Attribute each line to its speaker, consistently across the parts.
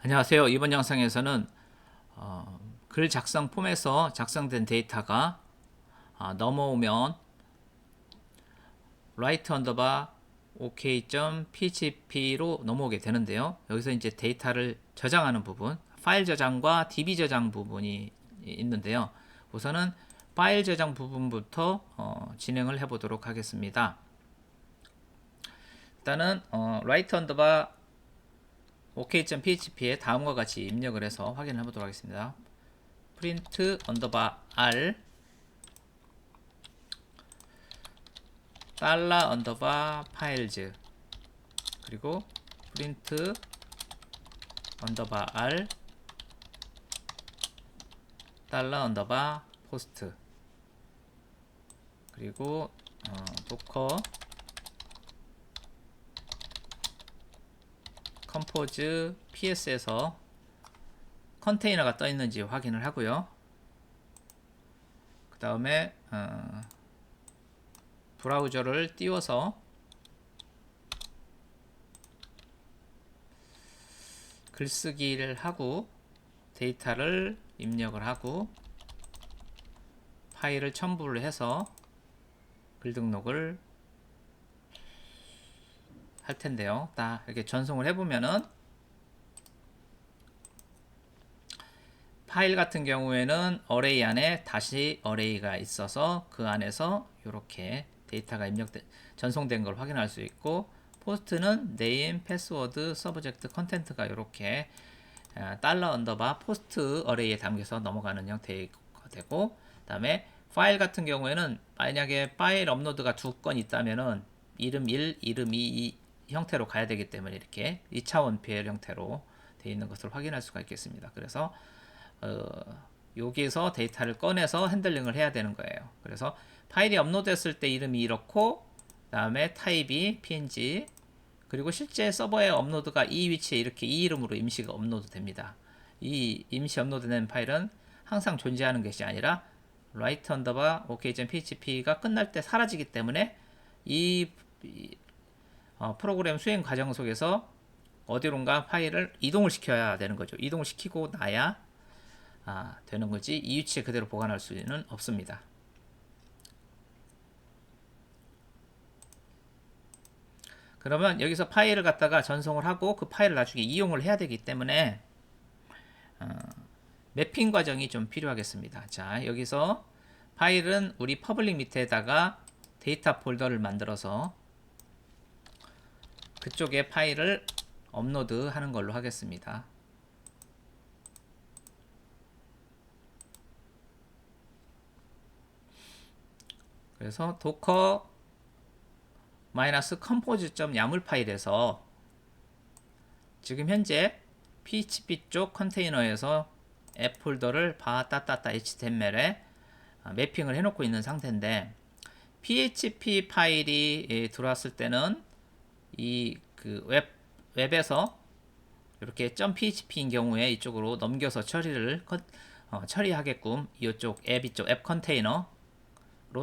Speaker 1: 안녕하세요. 이번 영상에서는 글 작성 폼에서 작성된 데이터가 넘어오면 write 언더바 ok.php로 넘어오게 되는데요. 여기서 이제 데이터를 저장하는 부분, 파일 저장과 DB 저장 부분이 있는데요. 우선은 파일 저장 부분부터 진행을 해보도록 하겠습니다. 일단은 write 언더바 ok.php에 다음과 같이 입력을 해서 확인을 해보도록 하겠습니다. print 언더바 r 달러 언더바 파일즈 그리고 print 언더바 r 달러 언더바 포스트 그리고 도커 컴포즈 ps에서 컨테이너가 떠 있는지 확인을 하고요. 그 다음에 브라우저를 띄워서 글쓰기를 하고 데이터를 입력을 하고 파일을 첨부를 해서 글 등록을 할 텐데요. 딱 이렇게 전송을 해보면은 파일 같은 경우에는 어레이 안에 다시 어레이가 있어서 그 안에서 이렇게 데이터가 전송된 걸 확인할 수 있고, 포스트는 네임, 패스워드, 서브젝트, 컨텐트가 이렇게 달러 언더바 포스트 어레이에 담겨서 넘어가는 형태가 되고, 그 다음에 파일 같은 경우에는 만약에 파일 업로드가 두 건 있다면은 이름 1, 이름 2 형태로 가야 되기 때문에 이렇게 2차원 배열 형태로 되어 있는 것을 확인할 수가 있겠습니다. 그래서 여기에서 데이터를 꺼내서 핸들링을 해야 되는 거예요. 그래서 파일이 업로드했을 때 이름이 이렇고, 그 다음에 타입이 png, 그리고 실제 서버에 업로드가 이 위치에 이렇게 이 이름으로 임시가 업로드 됩니다. 이 임시 업로드된 파일은 항상 존재하는 것이 아니라 write 언더바 ok.php가 끝날 때 사라지기 때문에 이 프로그램 수행 과정 속에서 어디론가 파일을 이동을 시켜야 되는 거죠. 이동을 시키고 나야 되는 거지, 이 위치에 그대로 보관할 수는 없습니다. 그러면 여기서 파일을 갖다가 전송을 하고 그 파일을 나중에 이용을 해야 되기 때문에 매핑 과정이 좀 필요하겠습니다. 자, 여기서 파일은 우리 퍼블릭 밑에다가 데이터 폴더를 만들어서 그쪽에 파일을 업로드 하는 걸로 하겠습니다. 그래서 도커 마이너스 컴포즈.yaml 파일에서 지금 현재 PHP 쪽 컨테이너에서 앱 폴더를 html에 매핑을 해놓고 있는 상태인데, PHP 파일이 들어왔을 때는 이 그 웹에서 이렇게 .php인 경우에 이쪽으로 넘겨서 처리하게끔 이쪽 앱 컨테이너로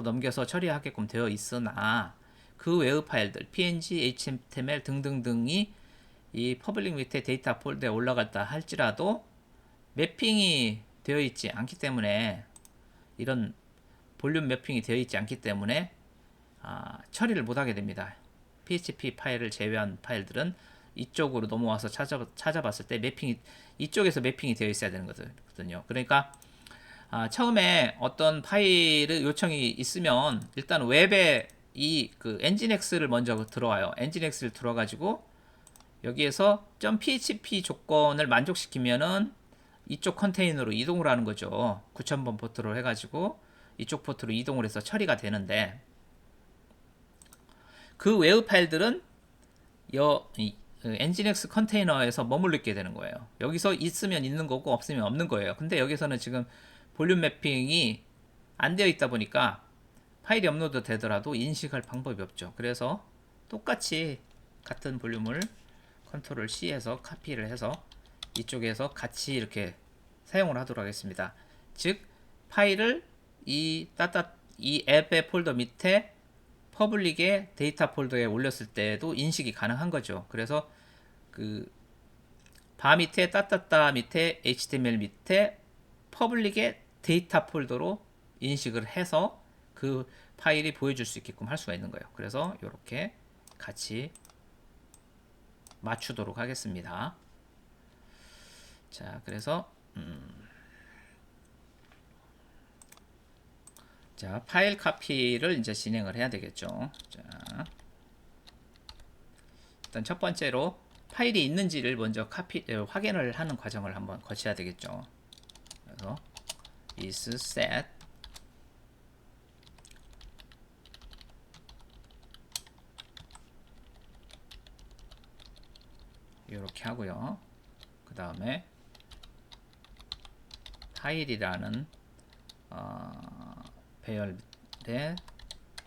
Speaker 1: 넘겨서 처리하게끔 되어 있으나, 그 외의 파일들 png, html 등등등이 이 퍼블릭 밑에 데이터 폴더에 올라갔다 할지라도 매핑이 되어 있지 않기 때문에, 이런 볼륨 매핑이 되어 있지 않기 때문에 처리를 못하게 됩니다. PHP 파일을 제외한 파일들은 이쪽으로 넘어와서 찾아봤을 때 이쪽에서 매핑이 되어 있어야 되는 거거든요. 그러니까 처음에 어떤 파일의 요청이 있으면 일단 웹에 그 엔진엑스를 먼저 들어와요. 엔진엑스를 들어가지고 여기에서 .php 조건을 만족시키면은 이쪽 컨테이너로 이동을 하는 거죠. 9000번 포트로 해가지고 이쪽 포트로 이동을 해서 처리가 되는데, 그 외의 파일들은 엔진엑스 컨테이너에서 머물게 되는 거예요. 여기서 있으면 있는 거고 없으면 없는 거예요. 근데 여기서는 지금 볼륨 매핑이 안 되어 있다 보니까 파일이 업로드 되더라도 인식할 방법이 없죠. 그래서 똑같이 같은 볼륨을 컨트롤 C에서 카피를 해서 이쪽에서 같이 이렇게 사용을 하도록 하겠습니다. 즉 파일을 이 앱의 폴더 밑에 퍼블릭의 데이터 폴더에 올렸을 때도 인식이 가능한 거죠. 그래서 그 바 밑에 따따따 밑에 HTML 밑에 퍼블릭의 데이터 폴더로 인식을 해서 그 파일이 보여줄 수 있게끔 할 수가 있는 거예요. 그래서 이렇게 같이 맞추도록 하겠습니다. 자, 그래서 자, 파일 카피를 이제 진행을 해야 되겠죠. 자, 일단 첫 번째로 파일이 있는지를 먼저 확인을 하는 과정을 한번 거쳐야 되겠죠. 그래서 is set 이렇게 하고요. 그 다음에 파일이라는 배열의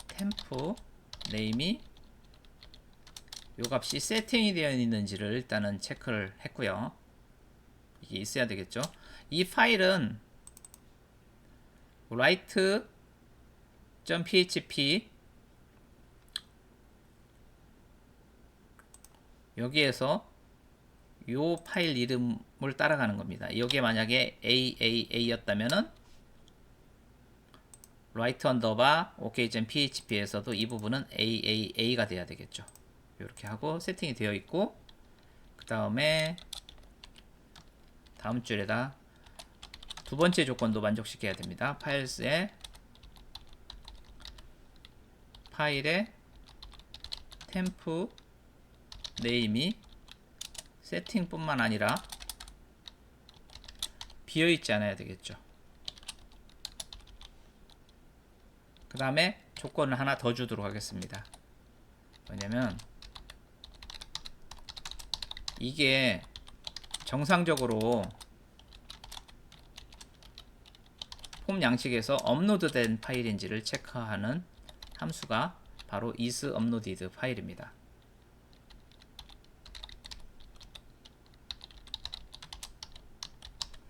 Speaker 1: 템프 네임이 요 값이 세팅이 되어 있는지를 일단은 체크를 했고요. 이게 있어야 되겠죠. 이 파일은 write.php 여기에서 요 파일 이름을 따라가는 겁니다. 여기에 만약에 AAA였다면은 write underbar ok.php에서도 이 부분은 AAA가 돼야 되겠죠. 이렇게 하고 세팅이 되어 있고, 그 다음에 다음 줄에다 두 번째 조건도 만족시켜야 됩니다. 파일의 템프 네임이 세팅뿐만 아니라 비어있지 않아야 되겠죠. 그 다음에 조건을 하나 더 주도록 하겠습니다. 왜냐면 이게 정상적으로 폼 양식에서 업로드된 파일인지를 체크하는 함수가 바로 is uploaded 파일입니다.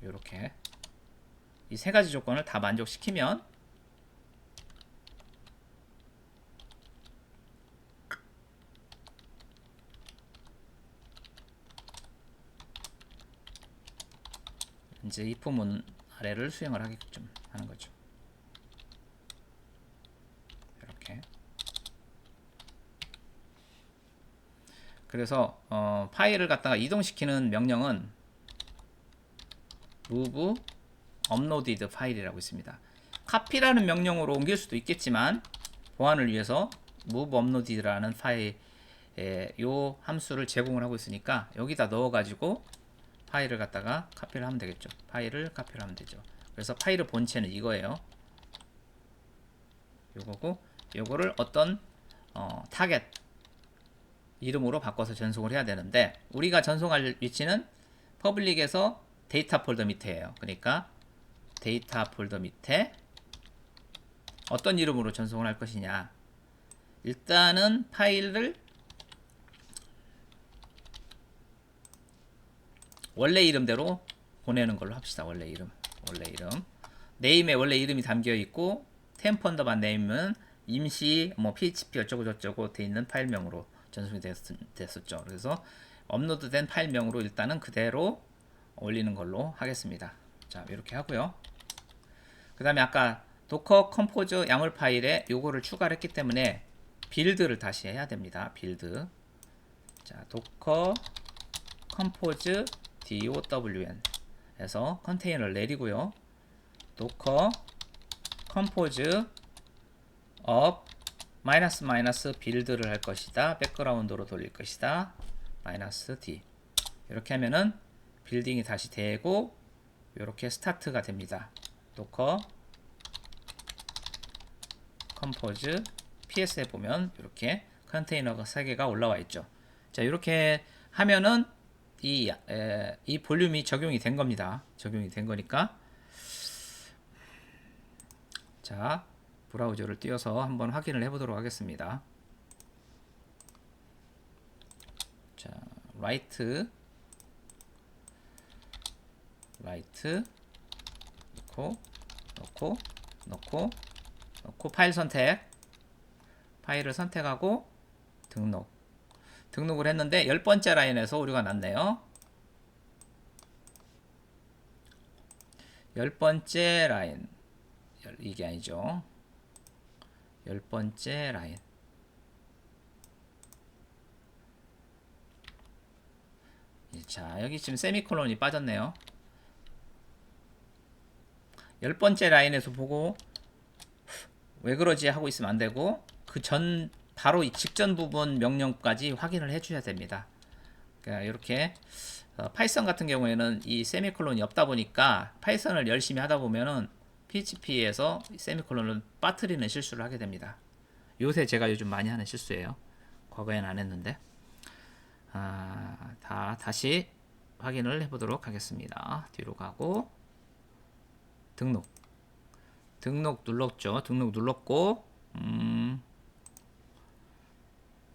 Speaker 1: 이렇게 이 세 가지 조건을 다 만족시키면 이제 if 아래를 수행을 하게끔 하는 거죠. 이렇게. 그래서 파일을 갖다가 이동시키는 명령은 move uploaded 파일이라고 있습니다. 카피라는 명령으로 옮길 수도 있겠지만 보안을 위해서 move uploaded라는 파일에 요 함수를 제공을 하고 있으니까 여기다 넣어 가지고 파일을 갖다가 카피를 하면 되겠죠. 파일을 카피를 하면 되죠. 그래서 파일의 본체는 이거예요. 요거고 요거를 어떤 타겟 이름으로 바꿔서 전송을 해야 되는데, 우리가 전송할 위치는 퍼블릭에서 데이터 폴더 밑에예요. 그러니까 데이터 폴더 밑에 어떤 이름으로 전송을 할 것이냐, 일단은 파일을 원래 이름대로 보내는 걸로 합시다. 원래 이름 네임에 원래 이름이 담겨 있고, 템프 언더바 네임은 임시 뭐 php 어쩌고 저쩌고 돼 있는 파일명으로 전송이 됐었죠. 그래서 업로드된 파일명으로 일단은 그대로 올리는 걸로 하겠습니다. 자, 이렇게 하고요. 그 다음에 아까 도커 컴포즈 야물 파일에 요거를 추가를 했기 때문에 빌드를 다시 해야 됩니다. 빌드. 자, 도커 컴포즈 DOWN 해서 컨테이너를 내리고요. 도커 컴포즈 업 마이너스 마이너스 빌드를 할 것이다. 백그라운드로 돌릴 것이다. 마이너스 D. 이렇게 하면은 빌딩이 다시 되고 이렇게 스타트가 됩니다. 도커 컴포즈 PS에 보면 이렇게 컨테이너가 3개가 올라와 있죠. 자, 이렇게 하면은 이 볼륨이 적용이 된 겁니다. 적용이 된 거니까. 자, 브라우저를 띄워서 한번 확인을 해 보도록 하겠습니다. 자, write 넣고 파일 선택, 파일을 선택하고 등록을 했는데 10번째 라인에서 오류가 났네요. 열 번째 라인, 이게 아니죠. 열 번째 라인. 자, 여기 지금 세미콜론이 빠졌네요. 열 번째 라인에서 보고 왜 그러지 하고 있으면 안 되고, 그 전 바로 이 직전 부분 명령까지 확인을 해 주셔야 됩니다. 그러니까 이렇게 파이썬 같은 경우에는 이 세미콜론이 없다 보니까 파이썬을 열심히 하다 보면은 PHP에서 세미콜론을 빠뜨리는 실수를 하게 됩니다. 요새 제가 요즘 많이 하는 실수예요. 과거엔 안 했는데. 다시 확인을 해보도록 하겠습니다. 뒤로 가고 등록 눌렀죠. 등록 눌렀고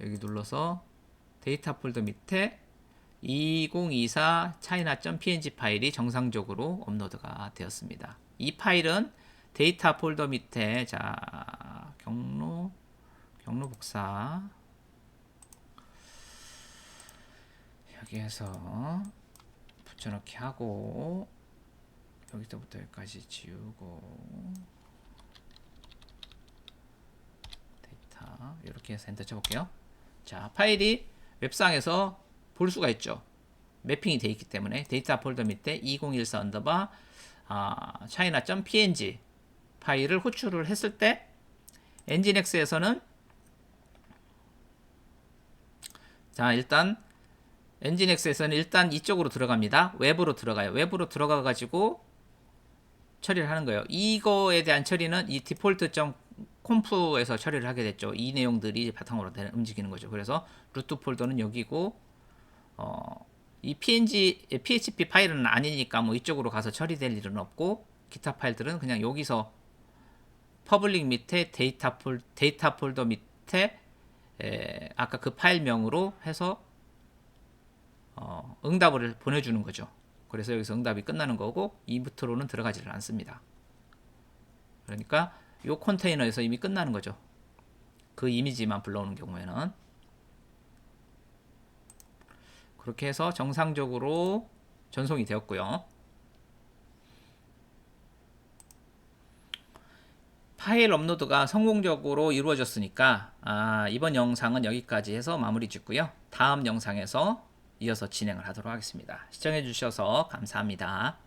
Speaker 1: 여기 눌러서 데이터 폴더 밑에 2024 china.png 파일이 정상적으로 업로드가 되었습니다. 이 파일은 데이터 폴더 밑에 자 경로 복사 여기에서 붙여넣기 하고 여기서부터 여기까지 지우고 데이터 이렇게 해서 엔터 쳐볼게요. 자, 파일이 웹상에서 볼 수가 있죠. 매핑이 되어 있기 때문에 데이터 폴더 밑에 2014 언더바 china.png 파일을 호출을 했을 때 엔진엑스에서는 자 일단 엔진엑스에서는 일단 이쪽으로 들어갑니다. 웹으로 들어가요. 웹으로 들어가 가지고 처리를 하는 거예요. 이거에 대한 처리는 이 디폴트.conf에서 처리를 하게 됐죠. 이 내용들이 바탕으로 움직이는 거죠. 그래서 루트 폴더는 여기고 이 PHP 파일은 아니니까 뭐 이쪽으로 가서 처리될 일은 없고 기타 파일들은 그냥 여기서 퍼블릭 밑에 데이터 폴더 밑에 아까 그 파일명으로 해서 응답을 보내주는 거죠. 그래서 여기서 응답이 끝나는 거고 이부터로는 들어가지를 않습니다. 그러니까 이 컨테이너에서 이미 끝나는 거죠. 그 이미지만 불러오는 경우에는 그렇게 해서 정상적으로 전송이 되었고요. 파일 업로드가 성공적으로 이루어졌으니까 이번 영상은 여기까지 해서 마무리 짓고요. 다음 영상에서 이어서 진행을 하도록 하겠습니다. 시청해 주셔서 감사합니다.